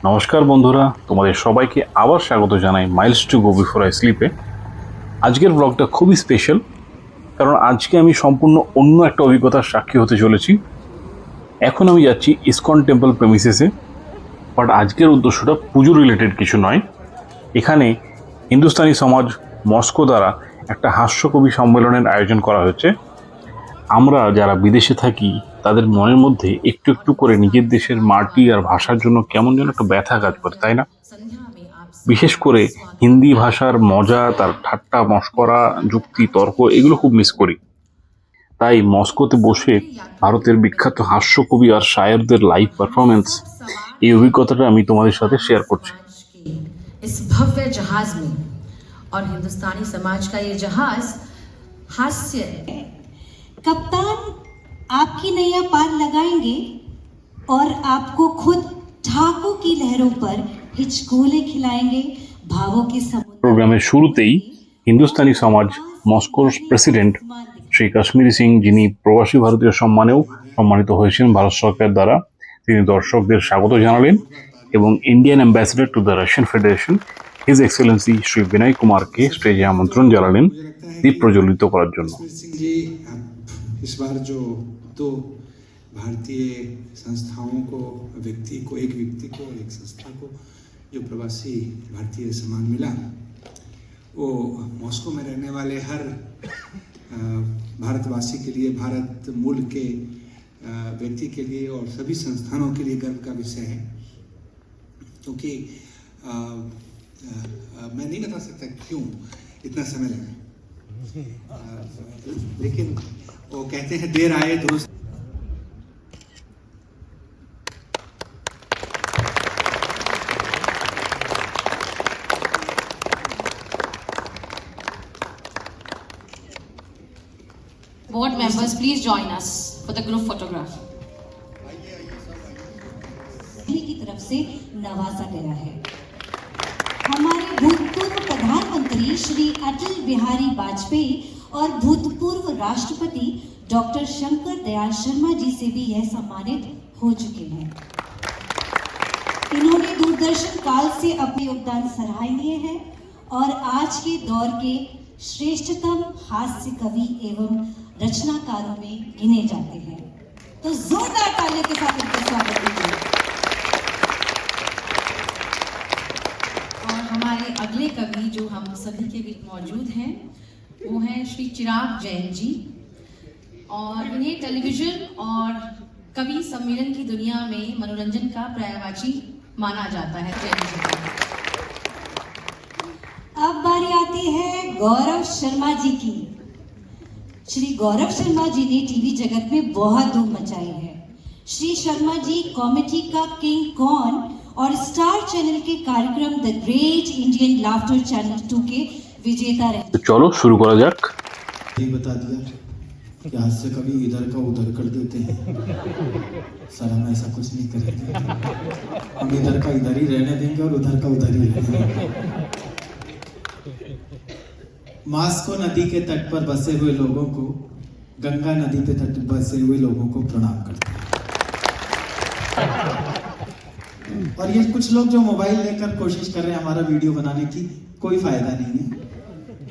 নমস্কার বন্ধুরা, তোমাদের সবাইকে আবার স্বাগত জানাই Miles to go before I স্লিপে। আজকের ব্লগটা খুবই স্পেশাল, কারণ আজকে আমি সম্পূর্ণ অন্য একটা অভিজ্ঞতার সাক্ষী হতে চলেছি। এখন আমি যাচ্ছি ইসকন টেম্পল প্রেমিসেসে, বাট আজকের উদ্দেশ্যটা পুজো রিলেটেড কিছু নয়। এখানে হিন্দুস্তানি সমাজ মস্কো দ্বারা একটা হাস্যকবি সম্মেলনের আয়োজন করা হয়েছে। আমরা যারা বিদেশে থাকি তাদের মনের মধ্যে একটু একটু করে নিজের দেশের মাটি আর ভাষার জন্য কেমন যেন একটা ব্যথা কাজ করে, তাই না? বিশেষ করে হিন্দি ভাষার মজা, তার ঠাট্টা মশকরা, যুক্তি তর্ক, এগুলো খুব মিস করি। তাই মস্কোতে বসে ভারতের বিখ্যাত হাস্যকবি আর শায়রদের লাইভ পারফরমেন্স, এই অভিজ্ঞতাটা আমি তোমাদের সাথে শেয়ার করছি। इस भव्य जहाज में और हिंदुस्तानी समाज का ये जहाज हास्य कप्तान आपकी नैया पार लगाएंगे और आपको खुद ठाकुर की लहरों पर हिचकोले खिलाएंगे। भावों के समुद्र প্রোগ্রামের শুরুতেই হিন্দুস্তানি সমাজ মস্কোর প্রেসিডেন্ট শ্রী কাশ্মীরি সিং, যিনি প্রবাসী ভারতীয় সম্মানেও সম্মানিত হয়েছেন ভারত সরকার দ্বারা, তিনি দর্শকদের স্বাগত জানালেন এবং Indian ambassador to the Russian federation his excellency Shri Binay কুমারকে স্টেজে আমন্ত্রণ জানালেন দীপ প্রজ্বলিত করার জন্য। इस बार जो दो भारतीय संस्थाओं को, एक व्यक्ति को और एक संस्था को जो प्रवासी भारतीय सम्मान मिला, वो मॉस्को में रहने वाले हर भारतवासी के लिए, भारत मूल के व्यक्ति के लिए और सभी संस्थानों के लिए गर्व का विषय है। क्योंकि मैं नहीं बता सकता क्यों इतना समय लगा, लेकिन वो कहते हैं देर आए दुरुस्त। board members, please join us for the group photograph. की तरफ से नवाजा गया है। हमारे भूतपूर्व प्रधानमंत्री श्री अटल बिहारी वाजपेयी और भूतपूर्व राष्ट्रपति डॉक्टर शंकर दयाल शर्मा जी से भी यह सम्मानित हो चुके हैं। इन्होंने दूरदर्शन काल से अपने योगदान सराहनीय है और आज के दौर के श्रेष्ठतम हास्य कवि एवं रचनाकारों में गिने जाते हैं। तो जोरदार तालियों के साथ उनका स्वागत कीजिए। और हमारे अगले कवि जो हम सभी के बीच मौजूद हैं वो हैं श्री चिराग जैन जी, और इन्हें टेलीविजन और कवि सम्मेलन की दुनिया में मनोरंजन का पर्यायवाची माना जाता है। जैन जी अब बारी आती है गौरव शर्मा जी की। श्री गौरव शर्मा जी ने टीवी जगत में बहुत धूम मचाई है। श्री शर्मा जी कॉमेडी का किंग कॉन और स्टार चैनल के कार्यक्रम the great Indian laughter channel 2 के विजेता रहे। তো চলো শুরু করা যাক। ये बता दिया कि आज से कभी इधर का उधर कर देते हैं। सर हम ऐसा कुछ नहीं करेंगे, हम इधर का इधर ही रहने देंगे और उधर का उधर ही रहने देंगे। मास्को नदी के तट पर बसे हुए लोगों को, गंगा नदी पे तट पर बसे हुए लोगों को प्रणाम करते हैं। और ये कुछ लोग जो मोबाइल लेकर कोशिश कर रहे हैं हमारा वीडियो बनाने की, कोई फायदा नहीं है।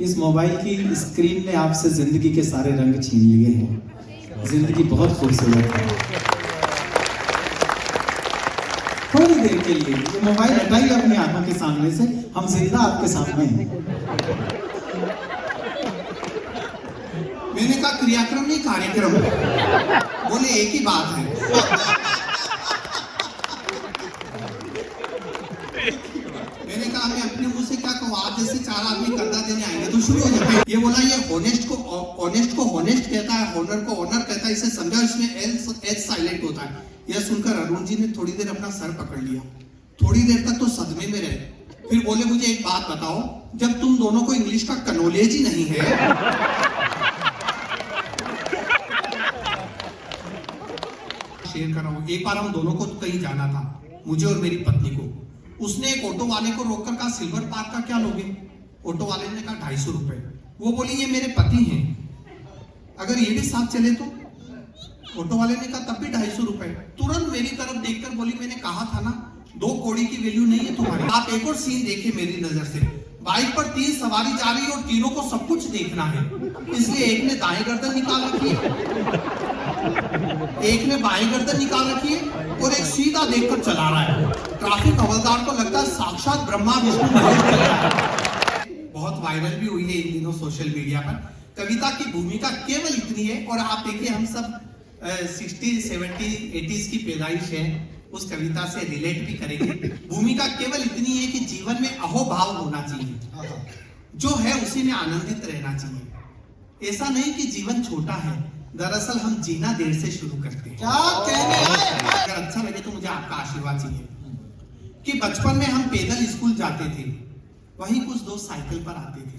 इस मोबाइल की स्क्रीन ने आपसे जिंदगी के सारे रंग छीन लिए हैं। जिंदगी बहुत खूबसूरत है। थोड़ी देर के लिए ये मोबाइल हटाइए अपनी आंखों के सामने से, हम जिंदा आपके सामने हैं। मैंने कहा क्रियाक्रम नहीं कार्यक्रम, बोले एक ही बात है। मैंने कहा मैं अपने मुंह से क्या कहूँ, आप जैसे 4 आदमी कंधा देने आएंगे तो शुरू हो जाते। ये बोला ये ऑनेस्ट को ऑनेस्ट कहता है, ऑनर को ऑनर कहता है, इसे समझा, इसमें एच साइलेंट होता है। यह सुनकर अरुण जी ने थोड़ी देर अपना सर पकड़ लिया। थोड़ी देर तक तो सदमे में रहे, फिर बोले मुझे एक बात बताओ, जब तुम दोनों को इंग्लिश का नॉलेज ही नहीं है, शेयर कर रहा हूँ। एक बार हम दोनों को कहीं जाना था, मुझे और मेरी पत्नी को। उसने एक ऑटो वाले को रोककर कहा सिल्वर पार्क का क्या लोगे? ऑटो वाले ने कहा 250 रुपए। वो बोली ये मेरे पति हैं, अगर ये भी साथ चले तो? ऑटो वाले ने कहा तब भी 250 रुपए। तुरंत मेरी तरफ देखकर बोली मैंने कहा था ना 2 कौड़ी की वैल्यू नहीं है तुम्हारी। आप एक और सीन देखे मेरी नजर से, बाइक पर 3 सवारी जा रही है और तीनों को सब कुछ देखना है, इसलिए एक ने दाएं गर्दन निकाल रखी है, एक ने बाएं गर्दन निकाल रखी है और एक सीधा देखकर चला रहा है। ट्रैफिक हवलदार को लगता है साक्षात ब्रह्मा विष्णु महेश चल रहा है। बहुत वायरल भी हुई है इन दिनों सोशल मीडिया पर। कविता की भूमिका केवल इतनी है, और आप देखिए हम सब 60, 70, 80s की पैदाइश है, उस कविता से रिलेट भी करेंगे। भूमिका केवल इतनी है कि जीवन में अहोभाव होना चाहिए, जो है उसी में आनंदित रहना चाहिए। ऐसा नहीं कि जीवन छोटा है, दरअसल हम जीना देर से शुरू करते हैं। क्या कहने आए? अगर अच्छा लगे तो मुझे आपका आशीर्वाद चाहिए कि बचपन में हम पैदल स्कूल जाते थे, वहीं कुछ दोस्त साइकिल पर आते थे।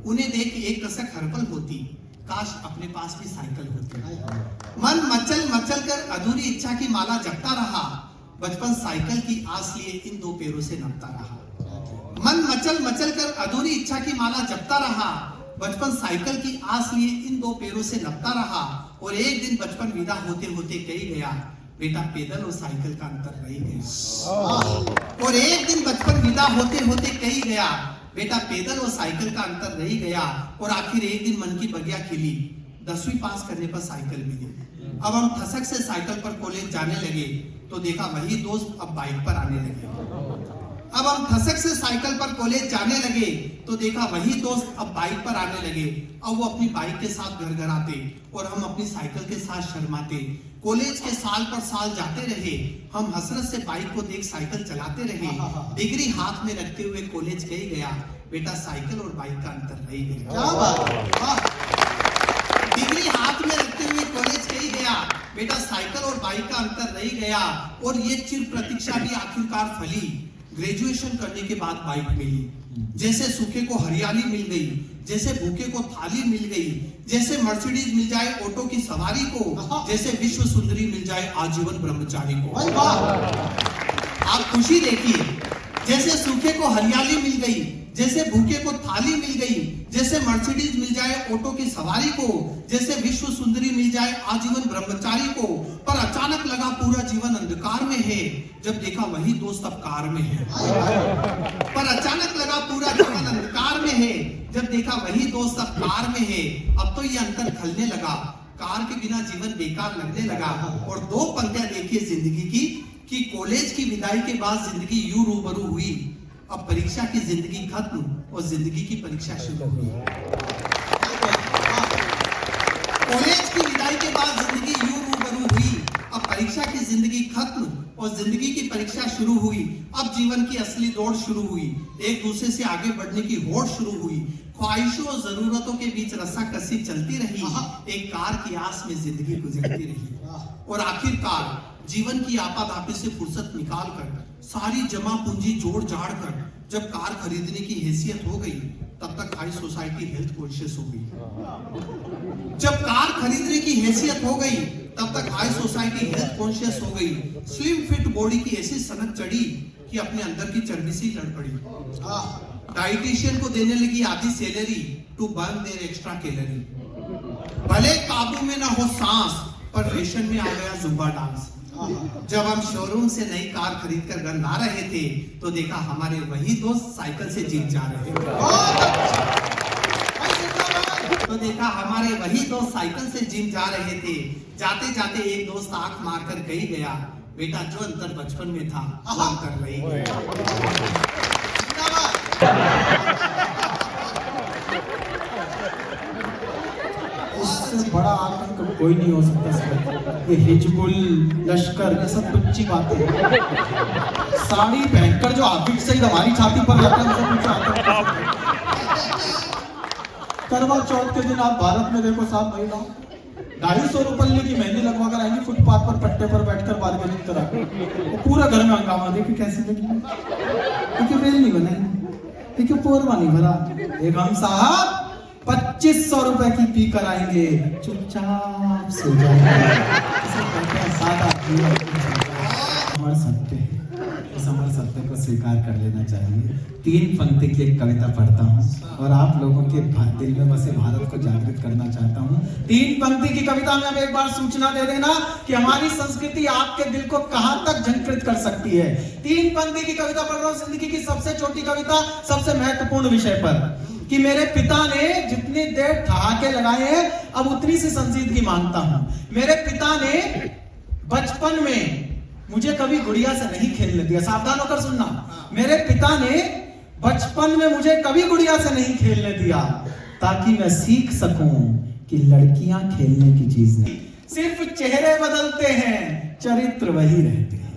उन्हें देख एक कसक हड़बड़ होती, काश अपने पास भी साइकिल होती। मन मचल मचल कर अधूरी इच्छा की माला जपता रहा, बचपन साइकिल की आस लिए इन 2 पैरों से नपता रहा। मन मचल मचल कर अधूरी इच्छा की माला जपता रहा, बचपन साइकिल की आस लिए इन 2 पैरों से नपता रहा। और एक दिन बचपन विदा होते होते कही गया, बेटा पैदल और साइकिल का अंतर रह गया। और एक दिन बचपन विदा होते होते कही गया, बेटा पैदल और साइकिल का अंतर रह गया। और आखिर एक दिन मन की बगिया खिली, 10वीं पास करने पर साइकिल मिली। अब हम ठसक से साइकिल पर कॉलेज जाने लगे तो देखा वही दोस्त अब बाइक पर आने लगे। अब हम ठसक से साइकिल पर कॉलेज जाने लगे तो देखा वही दोस्त अब बाइक पर आने लगे। अब वो अपनी बाइक के साथ घर घर आते और हम अपनी साइकिल के साथ शर्माते। कॉलेज के साल पर साल जाते रहे, हम हसरत से बाइक को देख साइकिल चलाते रहे। डिग्री हाथ में रखते हुए कॉलेज कही गया, बेटा साइकिल और बाइक का अंतर रह गया। क्या बात! डिग्री हाथ में रखते हुए कॉलेज कही गया, बेटा साइकिल और बाइक का अंतर रह गया। और ये चिर प्रतीक्षा भी आखिरकार फली। ग्रेजुएशन करने के बाद बाइक मिली, जैसे सूखे को हरियाली मिल गई, जैसे भूखे को थाली मिल गई, जैसे मर्सिडीज मिल जाए ऑटो की सवारी को, जैसे विश्व सुंदरी मिल जाए आजीवन ब्रह्मचारी को। आप खुशी देखिए, जैसे सूखे को हरियाली मिल गई, जैसे भूखे को थाली मिल गई, जैसे मर्सिडीज मिल जाए ऑटो की सवारी को, जैसे विश्व सुंदरी मिल जाए आजीवन ब्रह्मचारी को। पर अचानक लगा पूरा जीवन अंधकार में है, जब देखा वही दोस्त अब कार में है। पर अचानक लगा पूरा जीवन अंधकार में है, जब देखा वही दोस्त अब कार में है। अब तो ये अंतर खलने लगा, कार के बिना जीवन बेकार लगने लगा। और 2 पंक्तियां देखिए जिंदगी की, कि कॉलेज की विदाई के बाद जिंदगी यूं रूबरू हुई, अब परीक्षा की जिंदगी खत्म और जिंदगी की परीक्षा शुरू हुई। कॉलेज की विदाई के बाद जिंदगी यूं रूबरू हुई, अब परीक्षा की जिंदगी खत्म और जिंदगी की परीक्षा शुरू हुई। अब जीवन की असली दौड़ शुरू हुई, एक दूसरे से आगे बढ़ने की होड़ शुरू हुई। ख्वाहिशों और जरूरतों के बीच रस्साकसी चलती रही, एक कार की आस में जिंदगी गुजरती रही। और आखिरकार जीवन की आपाधापी से फुर्सत निकाल कर, सारी जमा पूंजी जोड़ जाड़ कर जब कार खरीदने की हैसियत हो गई, तब तक हाई सोसाइटी हेल्थ कॉन्शियस हो गई। जब कार खरीदने की हैसियत हो गई, तब तक हाई सोसाइटी हेल्थ कॉन्शियस हो गई। स्लिम फिट बॉडी की ऐसी सनक चढ़ी कि अपने अंदर की चर्बी से लड़ पड़ी। डाइटिशियन को देने लगी आधी salary to burn their extra calorie. भले काबू में ना हो सांस, पर फैशन में आ गया जुम्बा डांस। जब हम शोरूम से नई कार खरीद कर घर ला रहे थे तो देखा हमारे वही दोस्त साइकिल से जिम जा रहे थे। तो देखा हमारे वही दोस्त साइकिल से जिम जा रहे थे। जाते जाते एक दोस्त आंख मारकर कही गया, बेटा जो अंतर बचपन में था वो अंतर रह गया। उससे बड़ा आतंक कोई नहीं हो सकता सर। ये हिजबुल, लश्कर, ये सब बच्ची बातें हैं। साड़ी पहनकर जो आफिक सईद हमारी छाती पर रहता है, उनसे पूछो आतंक। करवा चौथ के दिन आप भारत में देखो साहब, महिलाओं 250 रुपये की मेहंदी लगवा कर आएंगी, फुटपाथ पर पट्टे पर बैठकर बार्गेनिंग करा, वो पूरा घर में हंगामा। देखिए कैसे लगी, क्योंकि बेल नहीं बनाई, क्योंकि पोरवा नहीं भरा। एक हम साहब 2500 रुपए की पी कर आएंगे, चुपचाप सो जाएंगे। सादा मर सकते हैं, उस अमर सत्य को स्वीकार कर लेना चाहिए। 3 पंक्ति की एक कविता पढ़ता हूँ और आप लोगों के दिल में बसे भारत को जागृत करना चाहता हूँ। 3 पंक्ति की कविता में अब एक बार सूचना दे देना कि हमारी संस्कृति आपके दिल को कहां तक झंकृत कर सकती है। 3 पंक्ति की कविता पढ़ रहा हूँ, जिंदगी की सबसे छोटी कविता, सबसे महत्वपूर्ण विषय पर, कि मेरे पिता ने जितनी देर ठहाके लगाए हैं अब उतनी सी संजीदगी मांगता हूं। मेरे पिता ने बचपन में मुझे कभी गुड़िया से नहीं खेलने दिया। सावधान होकर सुनना, मेरे पिता ने बचपन में मुझे कभी गुड़िया से नहीं खेलने दिया, ताकि मैं सीख सकूं कि लड़कियां खेलने की चीज नहीं। सिर्फ चेहरे बदलते हैं, चरित्र वही रहते हैं।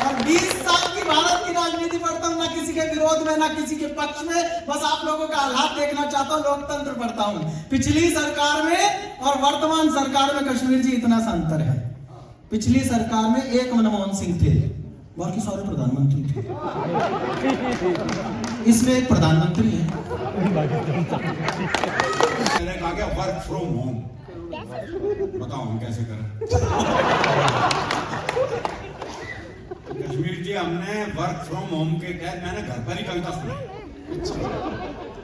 और 20 साल की भारत की राजनीति पढ़ता हूं, ना किसी के विरोध में ना किसी के पक्ष में, बस आप लोगों का हालात देखना चाहता हूं। लोकतंत्र पढ़ता हूं, पिछली सरकार में और वर्तमान सरकार में कश्मीर जी इतना सा अंतर है। पिछली सरकार में एक मनमोहन सिंह थे, बाकी सारे प्रधानमंत्री थे। इसमें एक प्रधानमंत्री है। मैंने कहा क्या वर्क फ्रॉम होम, बताओ हम कैसे करें। कश्मीर जी, हमने वर्क फ्रॉम होम के तहत मैंने घर पर ही कविता सुनाई,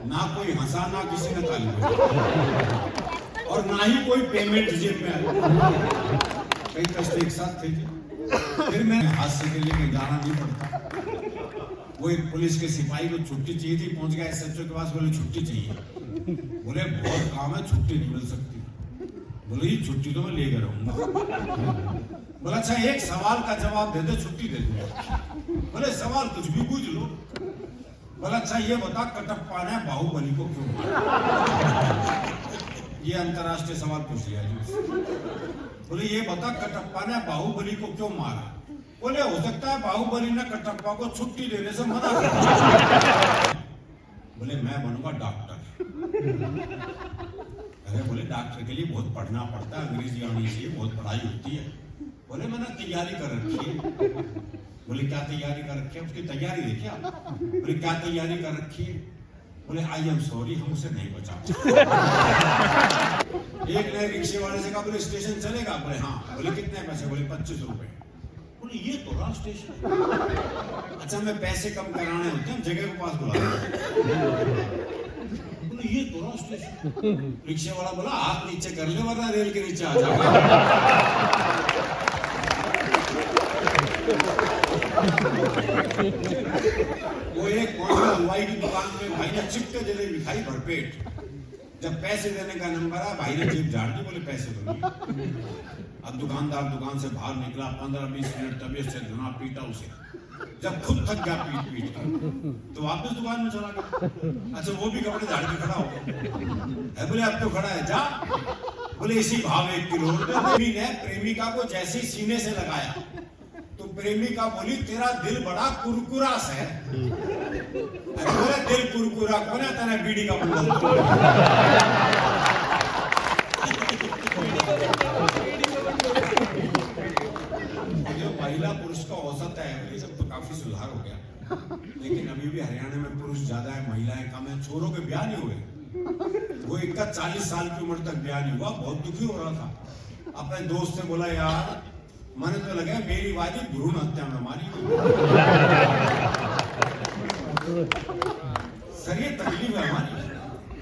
ना कोई हंसा, ना किसी ने ताली बजाई, और ना ही कोई पेमेंट जेब में आई। कई कष्ट एक साथ थे। फिर मैं हादसे के लिए कहीं जाना नहीं पड़ता। वो एक पुलिस के सिपाही को छुट्टी चाहिए थी, पहुंच गया एसएचओ के पास, बोले छुट्टी चाहिए। बोले बहुत काम है, छुट्टी नहीं मिल सकती। बोले ये छुट्टी तो मैं लेकर रहूंगा। बोला अच्छा एक सवाल का जवाब दे दे, छुट्टी दे दूंगा। बोले सवाल कुछ भी पूछ लो। बोला अच्छा ये बता, कटप्पा ने बाहुबली को क्यों मारा? ये अंतरराष्ट्रीय सवाल पूछ लिया जी। बोले ये बता, कटप्पा ने बाहुबली को क्यों मारा? बोले हो सकता है बाहुबली ने कटप्पा को छुट्टी देने से मना कर दिया। बोले मैं बनूंगा डॉक्टर। अरे बोले डॉक्टर के लिए बहुत पढ़ना पड़ता है, अंग्रेजी आनी चाहिए, बहुत पढ़ाई होती है। बोले मैंने तैयारी कर रखी है। बोले क्या तैयारी कर रखी है? उसकी तैयारी देखिए आप। बोले क्या तैयारी कर रखी है? बोले आई एम सॉरी, हम उसे नहीं बचा। एक नए रिक्शे वाले से कहा, बोले स्टेशन चलेगा? बोले हाँ। बोले कितने पैसे? बोले 25 रुपए। बोले ये तो रहा स्टेशन। अच्छा मैं पैसे कम कराने होते हैं, जगह के पास बुला। बोले ये तो रहा स्टेशन। रिक्शे वाला बोला हाथ नीचे कर ले वरना रेल के नीचे आ जाएगा। वो एक हलवाई की दुकान में भाई ने चिपके जलेबी खाई भरपेट। जब पैसे देने का नंबर आया, भाई ने जेब झाड़ दी, बोले पैसे दो नहीं। अब दुकानदार दुकान से बाहर निकला, 15-20 मिनट तबीयत से धुना पीटा उसे। जब खुद थक गया पीट पीट कर, तो वापस दुकान में चला गया। अच्छा वो भी कपड़े झाड़ के खड़ा हो गया। बोले अब तो खड़ा है, जा। बोले इसी भाव 1 किलो। प्रेमी ने प्रेमिका को जैसे ही सीने से लगाया तो प्रेमिका बोली तेरा दिल बड़ा कुरकुरा है। बोले दिल कुरकुरा कौन है? तेरा बीड़ी का बंडल। जो महिला पुरुष का औसत है, ये सब तो काफी सुधार हो गया, लेकिन अभी भी हरियाणा में पुरुष ज्यादा है, महिलाएं कम है। छोरों के ब्याह नहीं हुए। वो एक का 40 साल की उम्र तक ब्याह नहीं हुआ, बहुत दुखी हो रहा था। अपने दोस्त से बोला यार मैंने तो लगा मेरी वादी भ्रूण हत्या में मारी। सर ये तकलीफ है हमारी,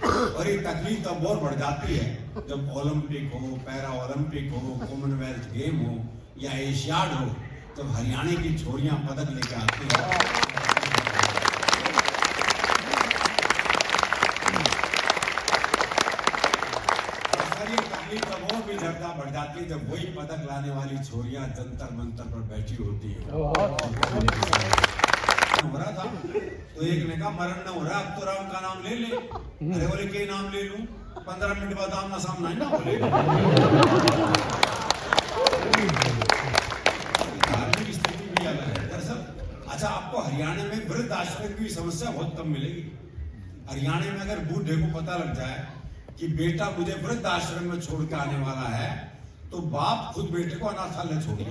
और ये तकलीफ तब और बढ़ जाती है जब ओलंपिक हो, पैरा ओलंपिक हो, कॉमनवेल्थ गेम हो या एशियाड हो, जब हरियाणा की छोरियां पदक लेकर आती हैं। बढ़ जाती है जब वही पदक लाने वाली छोरियां जंतर मंतर पर बैठी होती है। हो रहा था तो एक ने कहा मरण न हो रहा, अब तो राम का नाम ले ले। अरे बोले के नाम ले लूं? 15 मिनट बाद आमना सामना है ना बोले। धार्मिक स्थिति भी अलग है दरअसल। अच्छा आपको हरियाणा में वृद्ध आश्रम की समस्या बहुत कम मिलेगी। हरियाणा में अगर बूढ़े को पता लग जाए कि बेटा मुझे वृद्ध आश्रम में छोड़ के आने वाला है, तो बाप खुद बेटे को अनाथालय छोड़ दिया।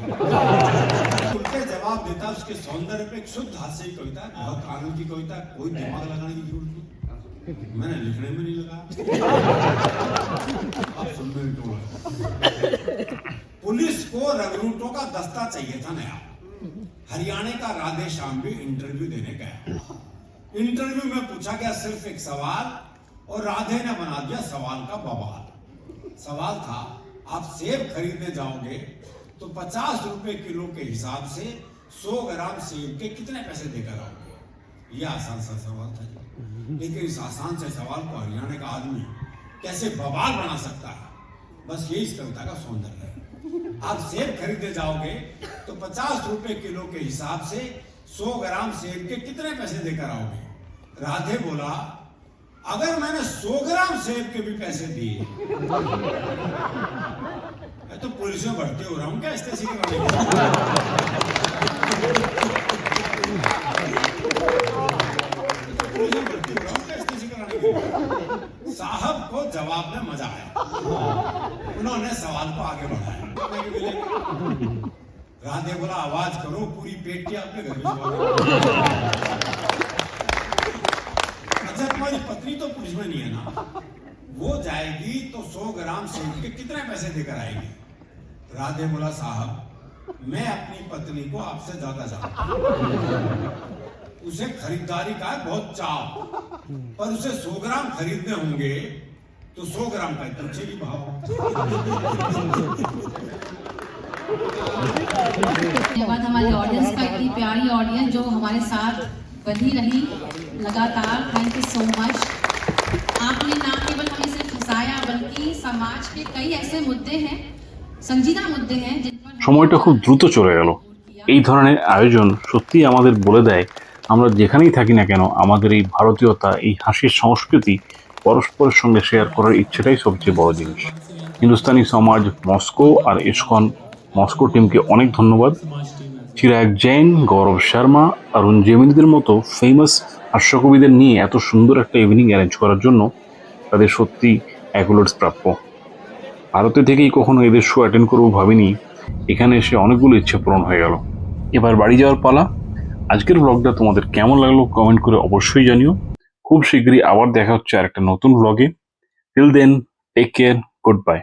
उनके जवाब देता उसके सौंदर्य पे एक शुद्ध हास्य की कविता, बहुत आनंद की कविता, कोई दिमाग लगाने की जरूरत नहीं। मैंने लिखने में नहीं लगा, आप सुनने में क्यों लगा? पुलिस को रगरूटों का दस्ता चाहिए था नया। हरियाणा का राधे श्याम भी इंटरव्यू देने गया। इंटरव्यू में पूछा गया सिर्फ एक सवाल और राधे ने बना दिया सवाल का बवाल। सवाल था, आप सेब खरीदने जाओगे तो 50 रुपए किलो के हिसाब से 100 ग्राम सेब के कितने पैसे देकर आओगे? यह आसान सा सवाल था, लेकिन इस आसान से सवाल को हरियाणा का आदमी कैसे बवाल बना सकता है, बस यही इस कविता का सौंदर्य है। आप सेब खरीदने जाओगे तो 50 रुपए किलो के हिसाब से 100 ग्राम सेब के कितने पैसे देकर आओगे? राधे बोला, अगर मैंने 100 ग्राम सेब के भी पैसे दिए मैं तो पुलिस में भर्ती हो रहा हूं क्या स्टेशन साहब को जवाब में मजा आया। उन्होंने सवाल को आगे बढ़ाया। राधे बोला, आवाज करो, पूरी पेटी आपके घर में। अच्छा, तुम्हारी पत्नी तो पुलिस में नहीं है ना, वो जाएगी तो 100 ग्राम सेब के कितने पैसे देकर आएगी? राधे बोला, साहब मैं अपनी पत्नी को आपसे ज्यादा जानता हूं। उसे खरीदारी का है बहुत चाव, पर उसे 100 ग्राम खरीदने होंगे तो 100 ग्राम का पूछेगी भाव। धन्यवाद हमारी ऑडियंस का, इतनी प्यारी ऑडियंस जो हमारे साथ बनी रही लगातार। Thank you so much. आपने ना केवल हमें सिर्फ हंसाया बल्कि समाज के कई ऐसे मुद्दे हैं, संजीदा मुद्दे हैं जिन पर সময়টা খুব দ্রুত চলে গেল। এই ধরনের আয়োজন সত্যি আমাদের বলে দেয় আমরা যেখানেই থাকি না কেন আমাদের এই ভারতীয়তা, এই হাসির সংস্কৃতি পরস্পরের সঙ্গে শেয়ার করার ইচ্ছেটাই সবচেয়ে বড় জিনিস। হিন্দুস্তানি সমাজ মস্কো আর ইসকন মস্কো টিমকে অনেক ধন্যবাদ। চিরাগ জৈন, গৌরব শর্মা, অরুণ জেমিনিদের মতো ফেমাস হাস্যকবিদের নিয়ে এত সুন্দর একটা ইভিনিং অ্যারেঞ্জ করার জন্য তাদের সত্যি অ্যাকোলার্ডস প্রাপ্য। ভারতে থেকেই কখনো এদের শো অ্যাটেন্ড করবো ভাবিনি, এখানে এসে অনেকগুলো ইচ্ছে পূরণ হয়ে গেল। এবার বাড়ি যাওয়ার পালা। আজকের ব্লগটা তোমাদের কেমন লাগলো কমেন্ট করে অবশ্যই জানিও। খুব শীঘ্রই আবার দেখা হচ্ছে আর একটা নতুন ব্লগে। Till then, take care, good bye.